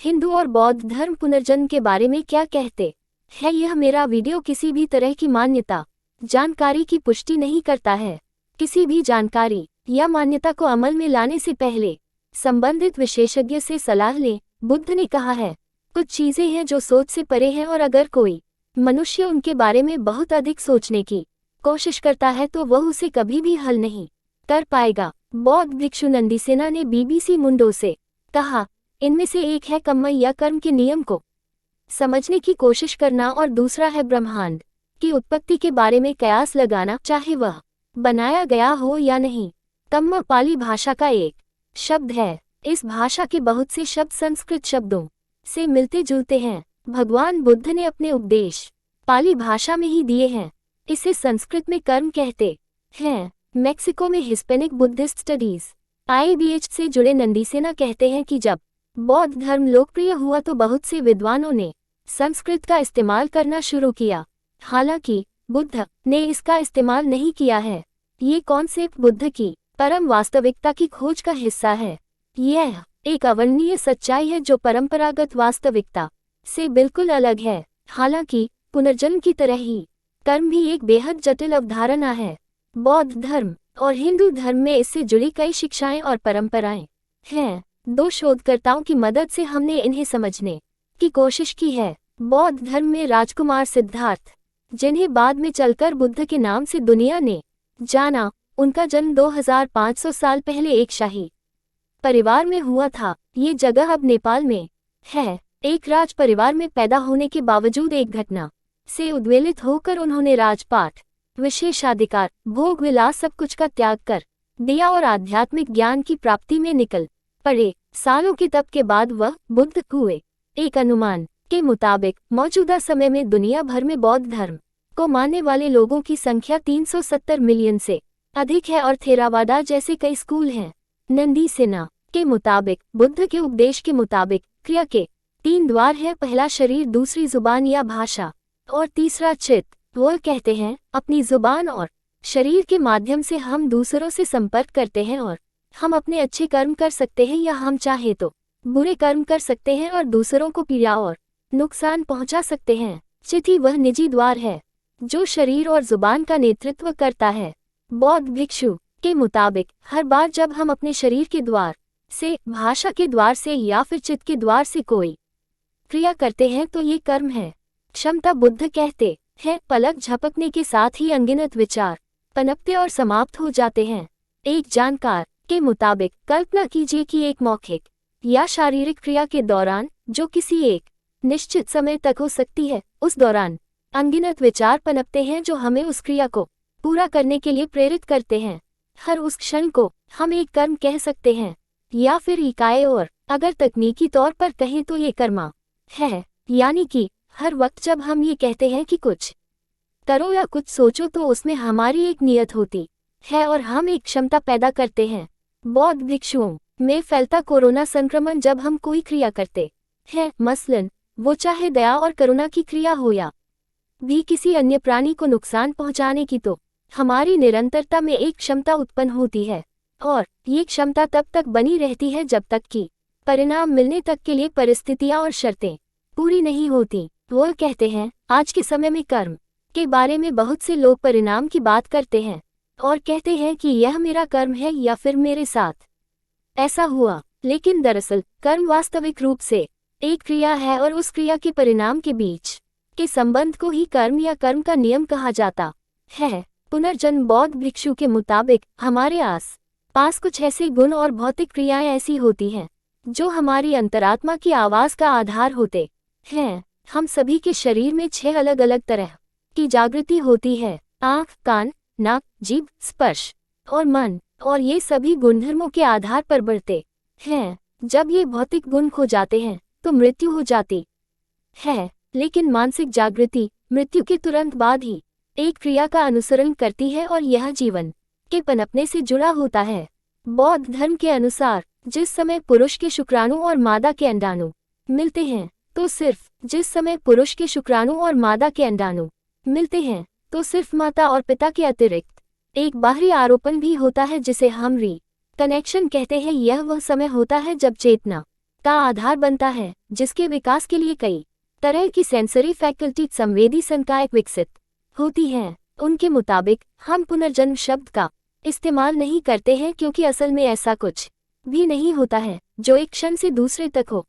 हिंदू और बौद्ध धर्म पुनर्जन्म के बारे में क्या कहते हैं? यह मेरा वीडियो किसी भी तरह की मान्यता, जानकारी की पुष्टि नहीं करता है। किसी भी जानकारी या मान्यता को अमल में लाने से पहले संबंधित विशेषज्ञ से सलाह लें। बुद्ध ने कहा है, कुछ चीजें हैं जो सोच से परे हैं और अगर कोई मनुष्य उनके बारे में बहुत अधिक सोचने की कोशिश करता है तो वह उसे कभी भी हल नहीं कर पाएगा। बौद्ध भिक्षु नंदीसेना ने बीबीसी मुंडो से कहा, इनमें से एक है कर्म या कर्म के नियम को समझने की कोशिश करना और दूसरा है ब्रह्मांड की उत्पत्ति के बारे में कयास लगाना, चाहे वह बनाया गया हो या नहीं। कर्म पाली भाषा का एक शब्द है। इस भाषा के बहुत से शब्द संस्कृत शब्दों से मिलते जुलते हैं। भगवान बुद्ध ने अपने उपदेश पाली भाषा में ही दिए हैं। इसे संस्कृत में कर्म कहते हैं। मेक्सिको में हिस्पैनिक बुद्धिस्ट स्टडीज IBH से जुड़े नंदीसेना कहते हैं कि जब बौद्ध धर्म लोकप्रिय हुआ तो बहुत से विद्वानों ने संस्कृत का इस्तेमाल करना शुरू किया। हालांकि बुद्ध ने इसका इस्तेमाल नहीं किया है। ये कॉन्सेप्ट बुद्ध की परम वास्तविकता की खोज का हिस्सा है। यह एक अवर्णनीय सच्चाई है जो परंपरागत वास्तविकता से बिल्कुल अलग है। हालांकि पुनर्जन्म की तरह ही कर्म भी एक बेहद जटिल अवधारणा है। बौद्ध धर्म और हिंदू धर्म में इससे जुड़ी कई शिक्षाएं और परंपराएं हैं। दो शोधकर्ताओं की मदद से हमने इन्हें समझने की कोशिश की है। बौद्ध धर्म में राजकुमार सिद्धार्थ, जिन्हें बाद में चलकर बुद्ध के नाम से दुनिया ने जाना, उनका जन्म 2500 साल पहले एक शाही परिवार में हुआ था। ये जगह अब नेपाल में है। एक राज परिवार में पैदा होने के बावजूद एक घटना से उद्वेलित होकर उन्होंने राजपाट, विशेषाधिकार, भोग विलास सब कुछ का त्याग कर दिया और आध्यात्मिक ज्ञान की प्राप्ति में निकल पड़े। सालों के तप के बाद वह बुद्ध हुए। एक अनुमान के मुताबिक मौजूदा समय में दुनिया भर में बौद्ध धर्म को मानने वाले लोगों की संख्या 370 मिलियन से अधिक है और थेरावादा जैसे कई स्कूल हैं। नंदीसेना के मुताबिक बुद्ध के उपदेश के मुताबिक क्रिया के 3 द्वार हैं। पहला शरीर, दूसरी जुबान या भाषा और तीसरा चित्त। वह कहते हैं, अपनी जुबान और शरीर के माध्यम से हम दूसरों से संपर्क करते हैं और हम अपने अच्छे कर्म कर सकते हैं या हम चाहे तो बुरे कर्म कर सकते हैं और दूसरों को पीड़ा और नुकसान पहुंचा सकते हैं। चित्त ही वह निजी द्वार है जो शरीर और जुबान का नेतृत्व करता है। बौद्ध भिक्षु के मुताबिक हर बार जब हम अपने शरीर के द्वार से, भाषा के द्वार से या फिर चित्त के द्वार से कोई क्रिया करते हैं तो ये कर्म है। क्षमता बुद्ध कहते हैं, पलक झपकने के साथ ही अनगिनत विचार पनपते और समाप्त हो जाते हैं। एक जानकार के मुताबिक कल्पना कीजिए कि एक मौखिक या शारीरिक क्रिया के दौरान, जो किसी एक निश्चित समय तक हो सकती है, उस दौरान अनगिनत विचार पनपते हैं जो हमें उस क्रिया को पूरा करने के लिए प्रेरित करते हैं। हर उस क्षण को हम एक कर्म कह सकते हैं या फिर इकाई, और अगर तकनीकी तौर पर कहें तो ये कर्मा है। यानी कि हर वक्त जब हम ये कहते हैं कि कुछ करो या कुछ सोचो तो उसमें हमारी एक नियत होती है और हम एक क्षमता पैदा करते हैं। बौद्ध भिक्षुओं में फैलता कोरोना संक्रमण, जब हम कोई क्रिया करते हैं, मसलन वो चाहे दया और करुणा की क्रिया हो या भी किसी अन्य प्राणी को नुकसान पहुंचाने की, तो हमारी निरंतरता में एक क्षमता उत्पन्न होती है और ये क्षमता तब तक बनी रहती है जब तक कि परिणाम मिलने तक के लिए परिस्थितियां और शर्तें पूरी नहीं होती। वो कहते हैं, आज के समय में कर्म के बारे में बहुत से लोग परिणाम की बात करते हैं और कहते हैं कि यह मेरा कर्म है या फिर मेरे साथ ऐसा हुआ। लेकिन दरअसल कर्म वास्तविक रूप से एक क्रिया है और उस क्रिया के परिणाम के बीच के संबंध को ही कर्म या कर्म का नियम कहा जाता है। पुनर्जन्म बौद्ध भिक्षु के मुताबिक हमारे आस पास कुछ ऐसे गुण और भौतिक क्रियाएं ऐसी होती हैं जो हमारी अंतरात्मा की आवाज का आधार होते हैं। हम सभी के शरीर में 6 अलग अलग तरह की जागृति होती है: आँख, कान, नाक, जीभ, स्पर्श और मन, और ये सभी गुणधर्मों के आधार पर बढ़ते हैं। जब ये भौतिक गुण खो जाते हैं तो मृत्यु हो जाती है, लेकिन मानसिक जागृति मृत्यु के तुरंत बाद ही एक क्रिया का अनुसरण करती है और यह जीवन के पनपने से जुड़ा होता है। बौद्ध धर्म के अनुसार जिस समय पुरुष के शुक्राणु और मादा के अंडाणु मिलते हैं तो सिर्फ माता और पिता के अतिरिक्त एक बाहरी आरोपण भी होता है जिसे हम कनेक्शन कहते हैं। यह वह समय होता है जब चेतना का आधार बनता है, जिसके विकास के लिए कई तरह की सेंसरी फैकल्टी संवेदी संकाय विकसित होती हैं। उनके मुताबिक हम पुनर्जन्म शब्द का इस्तेमाल नहीं करते हैं क्योंकि असल में ऐसा कुछ भी नहीं होता है जो एक क्षण से दूसरे तक हो।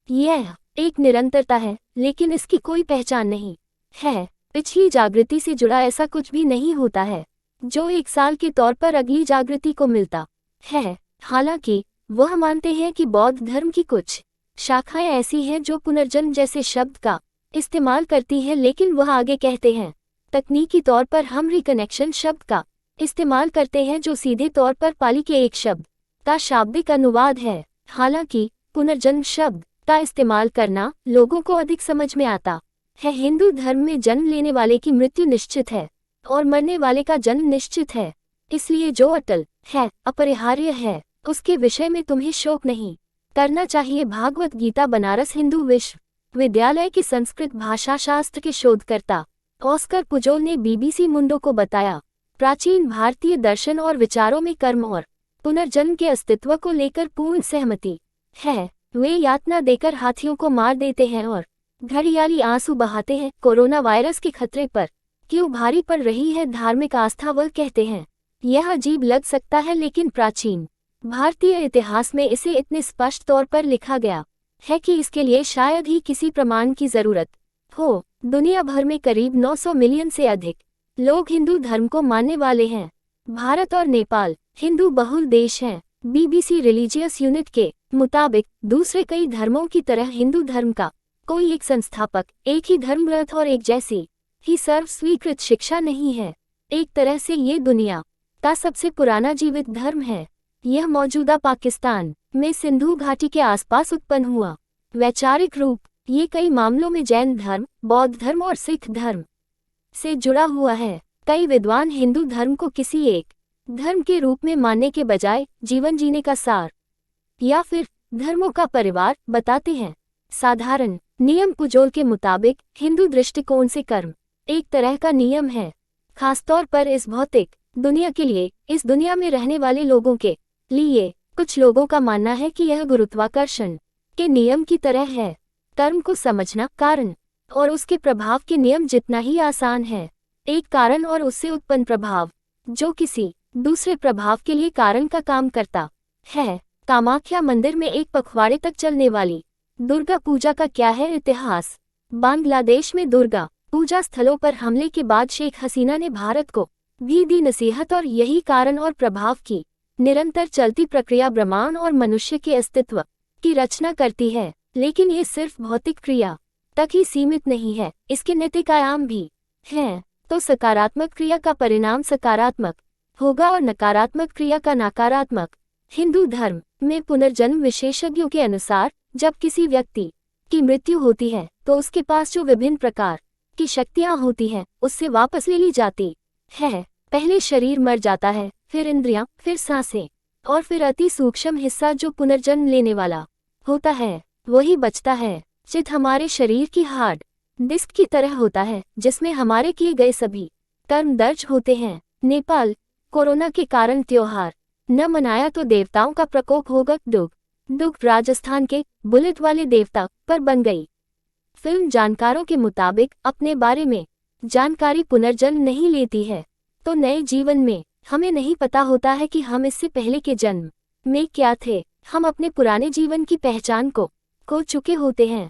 यह एक निरंतरता है, लेकिन इसकी कोई पहचान नहीं है। पिछली जागृति से जुड़ा ऐसा कुछ भी नहीं होता है जो एक साल के तौर पर अगली जागृति को मिलता है। हालांकि वह मानते हैं कि बौद्ध धर्म की कुछ शाखाएं ऐसी हैं जो पुनर्जन्म जैसे शब्द का इस्तेमाल करती हैं, लेकिन वह आगे कहते हैं तकनीकी तौर पर हम रिकनेक्शन शब्द का इस्तेमाल करते हैं जो सीधे तौर पर पाली के एक शब्द का शाब्दिक अनुवाद है। हालांकि पुनर्जन्म शब्द का इस्तेमाल करना लोगों को अधिक समझ में आता है। हिंदू धर्म में जन्म लेने वाले की मृत्यु निश्चित है और मरने वाले का जन्म निश्चित है, इसलिए जो अटल है, अपरिहार्य है, उसके विषय में तुम्हें शोक नहीं करना चाहिए। भागवत गीता बनारस हिंदू विश्वविद्यालय के संस्कृत भाषा शास्त्र के शोधकर्ता ऑस्कर पुजोल ने बीबीसी मुंडो को बताया, प्राचीन भारतीय दर्शन और विचारों में कर्म और पुनर्जन्म के अस्तित्व को लेकर पूर्ण सहमति है। वे यातना देकर हाथियों को मार देते हैं और घड़ियाली आंसू बहाते हैं। कोरोना वायरस के खतरे पर क्यों भारी पड़ रही है धार्मिक आस्था? वह कहते हैं, यह अजीब लग सकता है, लेकिन प्राचीन भारतीय इतिहास में इसे इतने स्पष्ट तौर पर लिखा गया है कि इसके लिए शायद ही किसी प्रमाण की जरूरत हो। दुनिया भर में करीब 900 मिलियन से अधिक लोग हिंदू धर्म को मानने वाले हैं। भारत और नेपाल हिंदू बहुल देश हैं। बीबीसी रिलीजियस यूनिट के मुताबिक दूसरे कई धर्मों की तरह हिंदू धर्म का कोई एक संस्थापक, एक ही धर्मग्रंथ और एक जैसी ही सर्व स्वीकृत शिक्षा नहीं है। एक तरह से ये दुनिया का सबसे पुराना जीवित धर्म है। यह मौजूदा पाकिस्तान में सिंधु घाटी के आसपास उत्पन्न हुआ। वैचारिक रूप ये कई मामलों में जैन धर्म, बौद्ध धर्म और सिख धर्म से जुड़ा हुआ है। कई विद्वान हिंदू धर्म को किसी एक धर्म के रूप में मानने के बजाय जीवन जीने का सार या फिर धर्मों का परिवार बताते हैं। साधारण नियम पुजोल के मुताबिक हिंदू दृष्टिकोण से कर्म एक तरह का नियम है, खासतौर पर इस भौतिक दुनिया के लिए, इस दुनिया में रहने वाले लोगों के लिए। कुछ लोगों का मानना है कि यह गुरुत्वाकर्षण के नियम की तरह है। कर्म को समझना कारण और उसके प्रभाव के नियम जितना ही आसान है। एक कारण और उससे उत्पन्न प्रभाव जो किसी दूसरे प्रभाव के लिए कारण का काम करता है। कामाख्या मंदिर में एक पखवाड़े तक चलने वाली दुर्गा पूजा का क्या है इतिहास? बांग्लादेश में दुर्गा पूजा स्थलों पर हमले के बाद शेख हसीना ने भारत को भी दी नसीहत, और यही कारण और प्रभाव की निरंतर चलती प्रक्रिया ब्रह्मांड और मनुष्य के अस्तित्व की रचना करती है। लेकिन ये सिर्फ भौतिक क्रिया तक ही सीमित नहीं है, इसके नैतिक आयाम भी हैं। तो सकारात्मक क्रिया का परिणाम सकारात्मक होगा और नकारात्मक क्रिया का नकारात्मक। हिंदू धर्म में पुनर्जन्म विशेषज्ञों के अनुसार जब किसी व्यक्ति की मृत्यु होती है तो उसके पास जो विभिन्न प्रकार की शक्तियां होती हैं उससे वापस ले ली जाती है। पहले शरीर मर जाता है, फिर इंद्रियां, फिर सांसें और फिर अति सूक्ष्म हिस्सा जो पुनर्जन्म लेने वाला होता है वही बचता है। चित्त हमारे शरीर की हार्ड डिस्क की तरह होता है जिसमें हमारे किए गए सभी कर्म दर्ज होते हैं। नेपाल कोरोना के कारण त्योहार न मनाया तो देवताओं का प्रकोप होगा। दुख राजस्थान के बुलेट वाले देवता पर बन गई। फिल्म जानकारों के मुताबिक अपने बारे में जानकारी पुनर्जन्म नहीं लेती है तो नए जीवन में हमें नहीं पता होता है कि हम इससे पहले के जन्म में क्या थे। हम अपने पुराने जीवन की पहचान को खो चुके होते हैं।